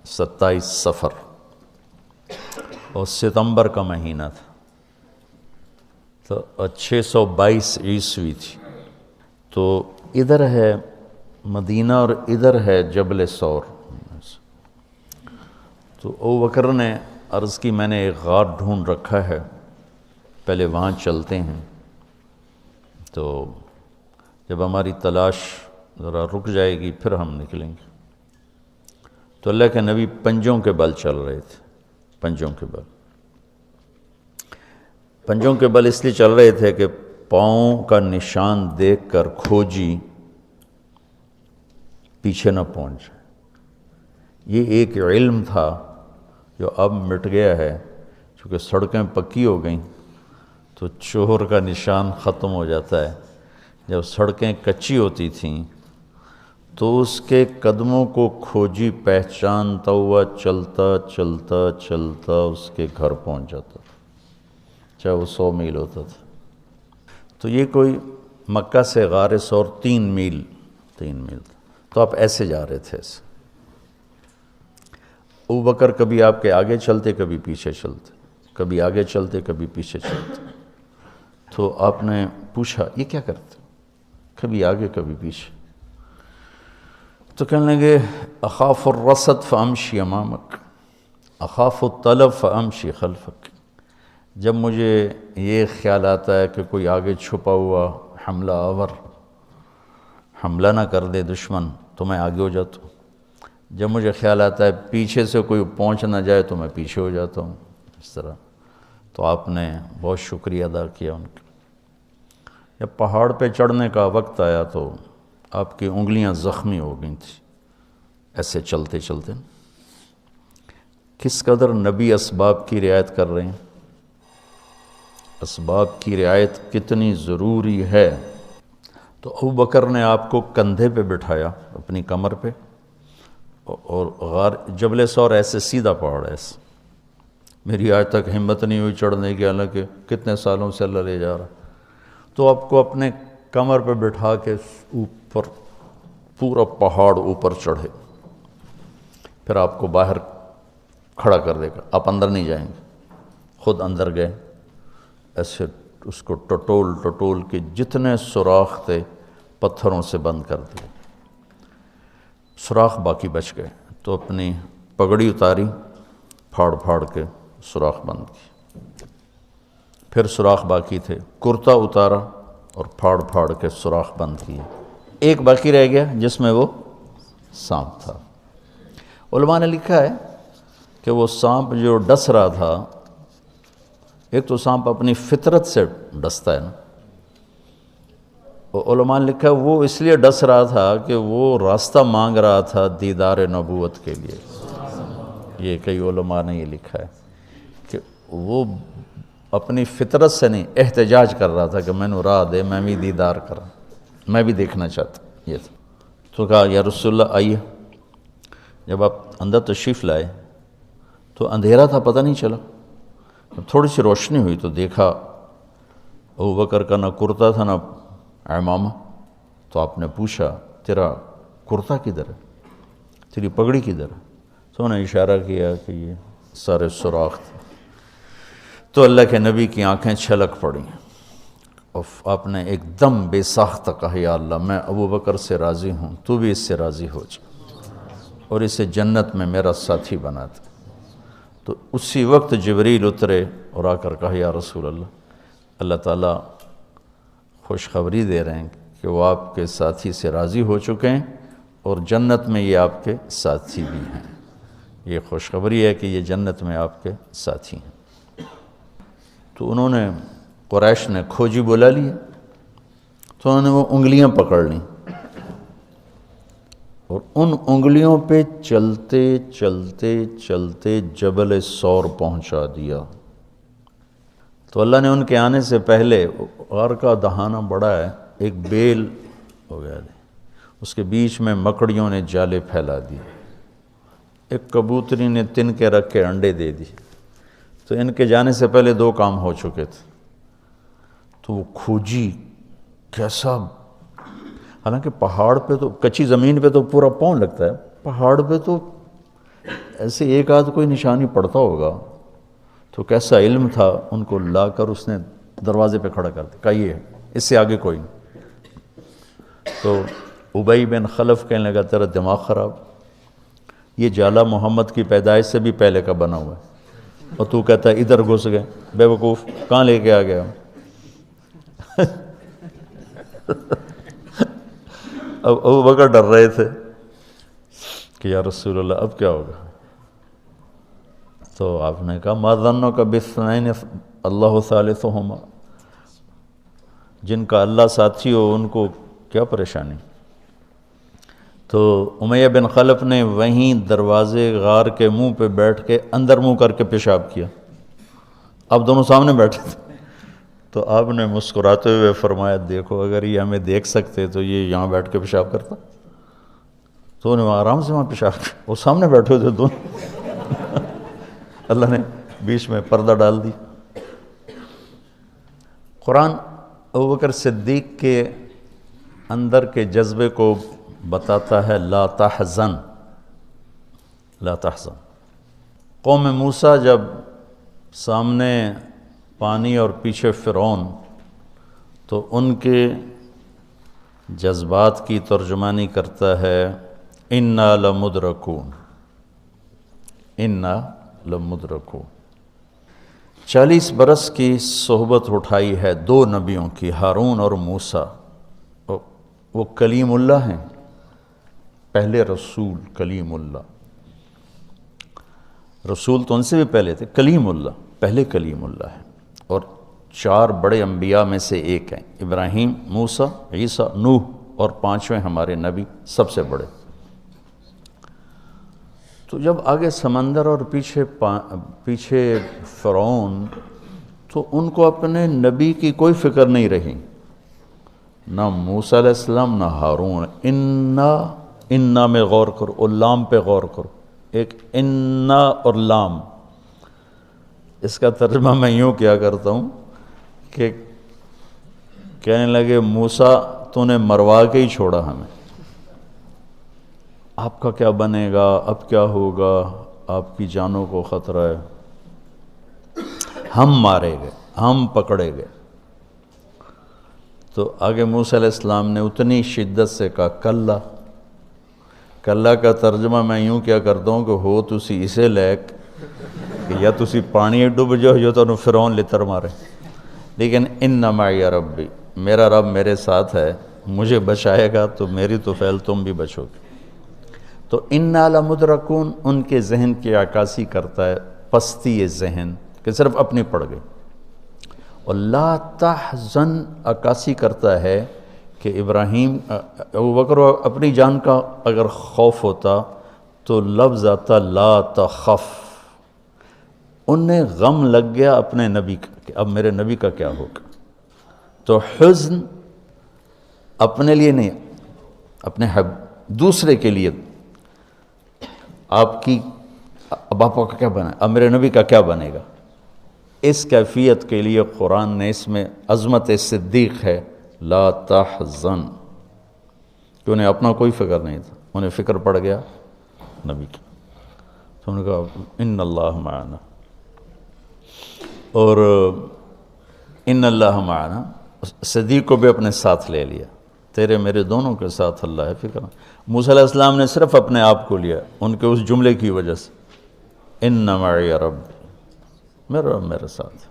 27 صفر اور ستمبر کا مہینہ تھا، تو 622 عیسوی تھی۔ تو ادھر ہے مدینہ اور ادھر ہے جبل ثور۔ تو ابو بکر نے عرض کی میں نے ایک غار ڈھونڈ رکھا ہے، پہلے وہاں چلتے ہیں، تو جب ہماری تلاش ذرا رک جائے گی پھر ہم نکلیں گے۔ تو اللہ کے نبی پنجوں کے بل چل رہے تھے، پنجوں کے بل، پنجوں کے بل اس لیے چل رہے تھے کہ پاؤں کا نشان دیکھ کر کھوجی پیچھے نہ پہنچ جائے۔ یہ ایک علم تھا جو اب مٹ گیا ہے، چونکہ سڑکیں پکی ہو گئیں تو چور کا نشان ختم ہو جاتا ہے۔ جب سڑکیں کچی ہوتی تھیں تو اس کے قدموں کو کھوجی پہچانتا ہوا چلتا چلتا چلتا اس کے گھر پہنچ جاتا تھا، چاہے وہ 100 میل ہوتا تھا۔ تو یہ کوئی مکہ سے غار ثور 3 میل تھا، تو آپ ایسے جا رہے تھے ایسے۔ ابو بکر کبھی آپ کے آگے چلتے کبھی پیچھے چلتے، کبھی آگے چلتے کبھی پیچھے چلتے۔ تو آپ نے پوچھا یہ کیا کرتے؟ کبھی آگے کبھی پیچھے۔ تو کہنے لگے اخاف الرصد فامشی امامک، اخاف الطلب فامشی خلفک۔ جب مجھے یہ خیال آتا ہے کہ کوئی آگے چھپا ہوا حملہ آور حملہ نہ کر دے دشمن تو میں آگے ہو جاتا ہوں، جب مجھے خیال آتا ہے پیچھے سے کوئی پہنچ نہ جائے تو میں پیچھے ہو جاتا ہوں، اس طرح۔ تو آپ نے بہت شکریہ ادا کیا ان کا۔ جب پہاڑ پہ چڑھنے کا وقت آیا تو آپ کی انگلیاں زخمی ہو گئی تھیں ایسے چلتے چلتے۔ کس قدر نبی اسباب کی رعایت کر رہے ہیں، اسباب کی رعایت کتنی ضروری ہے۔ تو ابو بکر نے آپ کو کندھے پہ بٹھایا اپنی کمر پہ، اور غار جبل ثور ایسے سیدھا پہاڑ ہے ایسے، میری آج تک ہمت نہیں ہوئی چڑھنے کی، حالانکہ کتنے سالوں سے اللہ لے جا رہا۔ تو آپ کو اپنے کمر پہ بٹھا کے اوپر پورا پہاڑ اوپر چڑھے، پھر آپ کو باہر کھڑا کر دے گا، آپ اندر نہیں جائیں گے، خود اندر گئے، ایسے اس کو ٹٹول ٹٹول کے جتنے سوراخ تھے پتھروں سے بند کر دیے، سوراخ باقی بچ گئے۔ تو اپنی پگڑی اتاری، پھاڑ پھاڑ کے سوراخ بند کی، پھر سوراخ باقی تھے، کرتا اتارا اور پھاڑ پھاڑ کے سوراخ بند کیے، ایک باقی رہ گیا جس میں وہ سانپ تھا۔ علماء نے لکھا ہے کہ وہ سانپ جو ڈس رہا تھا، ایک تو سانپ اپنی فطرت سے ڈستا ہے نا، علماء نے لکھا ہے وہ اس لیے ڈس رہا تھا کہ وہ راستہ مانگ رہا تھا دیدار نبوت کے لیے۔ یہ کئی علماء نے یہ لکھا ہے کہ وہ اپنی فطرت سے نہیں، احتجاج کر رہا تھا کہ میں نے راہ دے، میں بھی دیدار کرا، میں بھی دیکھنا چاہتا۔ یہ تھا۔ تو کہا یا رسول اللہ آئیے۔ جب آپ اندر تشریف لائے تو اندھیرا تھا، پتہ نہیں چلا۔ تھوڑی سی روشنی ہوئی تو دیکھا ابو بکر کا نہ کرتا تھا نہ عمامہ۔ تو آپ نے پوچھا تیرا کرتا کدھر ہے، تیری پگڑی کدھر ہے؟ تو انہوں نے اشارہ کیا کہ یہ سارے سوراخ تھے۔ تو اللہ کے نبی کی آنکھیں چھلک پڑیں، اور آپ نے ایک دم بے ساختہ کہا یا اللہ میں ابو بکر سے راضی ہوں، تو بھی اس سے راضی ہو جا اور اسے جنت میں میرا ساتھی بنا دے۔ تو اسی وقت جبریل اترے اور آ کر کہا یا رسول اللہ، اللہ تعالیٰ خوشخبری دے رہے ہیں کہ وہ آپ کے ساتھی سے راضی ہو چکے ہیں اور جنت میں یہ آپ کے ساتھی بھی ہیں۔ یہ خوشخبری ہے کہ یہ جنت میں آپ کے ساتھی ہیں۔ تو انہوں نے قریش نے کھوجی بلا لیا، تو انہوں نے وہ انگلیاں پکڑ لیں اور ان انگلیوں پہ چلتے چلتے چلتے جبل ثور پہنچا دیا۔ تو اللہ نے ان کے آنے سے پہلے، غار کا دہانہ بڑا ہے، ایک بیل ہو گیا، اس کے بیچ میں مکڑیوں نے جالے پھیلا دیے، ایک کبوتری نے تن کے رکھ کے انڈے دے دی۔ تو ان کے جانے سے پہلے 2 کام ہو چکے تھے۔ تو وہ کھوجی کیسا، حالانکہ پہاڑ پہ تو کچی زمین پہ تو پورا پاؤں لگتا ہے، پہاڑ پہ تو ایسے ایک آدھ کوئی نشانی پڑتا ہوگا تو کیسا علم تھا، ان کو لا کر اس نے دروازے پہ کھڑا کر دیا، کہا یہ ہے، اس سے آگے کوئی نہیں۔ تو ابی بن خلف کہنے لگا تیرا دماغ خراب، یہ جالا محمد کی پیدائش سے بھی پہلے کا بنا ہوا ہے، اور تو کہتا ہے ادھر گھس گئے، بے وقوف کہاں لے کے آ گیا؟ اب ابو بکر ڈر رہے تھے کہ یا رسول اللہ اب کیا ہوگا؟ تو آپ نے کہا ما ظنک باثنین اللہ ثالثہما، جن کا اللہ ساتھی ہو ان کو کیا پریشانی؟ تو امیہ بن خلف نے وہیں دروازے غار کے منہ پہ بیٹھ کے اندر منہ کر کے پیشاب کیا، اب دونوں سامنے بیٹھے تھے۔ تو آپ نے مسکراتے ہوئے فرمایا دیکھو اگر یہ ہمیں دیکھ سکتے تو یہ یہاں بیٹھ کے پیشاب کرتا، تو انہیں آرام سے وہاں پیشاب کیا، وہ سامنے بیٹھے تھے دونوں۔ اللہ نے بیچ میں پردہ ڈال دی۔ قرآن ابوبکر صدیق کے اندر کے جذبے کو بتاتا ہے، لا تحزن، لا تحزن۔ قوم موسیٰ جب سامنے پانی اور پیچھے فرعون، تو ان کے جذبات کی ترجمانی کرتا ہے انا لمدرکون، انا لمدرکون۔ 40 برس کی صحبت اٹھائی ہے دو نبیوں کی، ہارون اور موسیٰ۔ وہ کلیم اللہ ہیں، پہلے رسول کلیم اللہ، رسول تو ان سے بھی پہلے تھے، کلیم اللہ پہلے کلیم اللہ ہے، اور 4 بڑے انبیاء میں سے ایک ہیں، ابراہیم، موسیٰ، عیسیٰ، نوح، اور 5ویں ہمارے نبی سب سے بڑے۔ تو جب آگے سمندر اور پیچھے فرعون، تو ان کو اپنے نبی کی کوئی فکر نہیں رہی، نہ موسیٰ علیہ السلام نہ ہارون۔ انا میں غور کرو، اور لام پہ غور کرو، ایک انا اور لام، اس کا ترجمہ میں یوں کیا کرتا ہوں کہ کہنے لگے موسیٰ تو نے مروا کے ہی چھوڑا ہمیں، آپ کا کیا بنے گا، اب کیا ہوگا، آپ کی جانوں کو خطرہ ہے، ہم مارے گئے، ہم پکڑے گئے۔ تو آگے موسیٰ علیہ السلام نے اتنی شدت سے کہا کلا، کلا کا ترجمہ میں یوں کیا کرتا ہوں کہ ہو تسی اسے لیک کہ یا تسی پانی ڈوب جاؤ یا تو فرعون لتر مارے، لیکن ان معی ربی، میرا رب میرے ساتھ ہے، مجھے بچائے گا تو میری تو فعل تم بھی بچو گے۔ تو انا لمدرکون ان کے ذہن کی عکاسی کرتا ہے، پستی ذہن کہ صرف اپنی پڑ گئی، اور لا تحزن عکاسی کرتا ہے کہ ابراہیم، ابوبکر اپنی جان کا اگر خوف ہوتا تو لفظ آتا لا تخف، انہیں غم لگ گیا اپنے نبی کا کہ اب میرے نبی کا کیا ہوگا۔ تو حزن اپنے لیے نہیں، اپنے دوسرے کے لیے، آپ کی اب آپ کا کیا بنا، اب میرے نبی کا کیا بنے گا، اس کیفیت کے لیے قرآن نے اس میں عظمت صدیق ہے، لا تحزن، کہ انہیں اپنا کوئی فکر نہیں تھا، انہیں فکر پڑ گیا نبی کی۔ تو انہوں نے کہا ان اللہ معنا، اور ان اللہ معنا، صدیق کو بھی اپنے ساتھ لے لیا، تیرے میرے دونوں کے ساتھ اللہ ہے، فکر۔ موسیٰ علیہ السلام نے صرف اپنے آپ کو لیا ان کے اس جملے کی وجہ سے، ان معی ربی، میرا رب میرے ساتھ ہے۔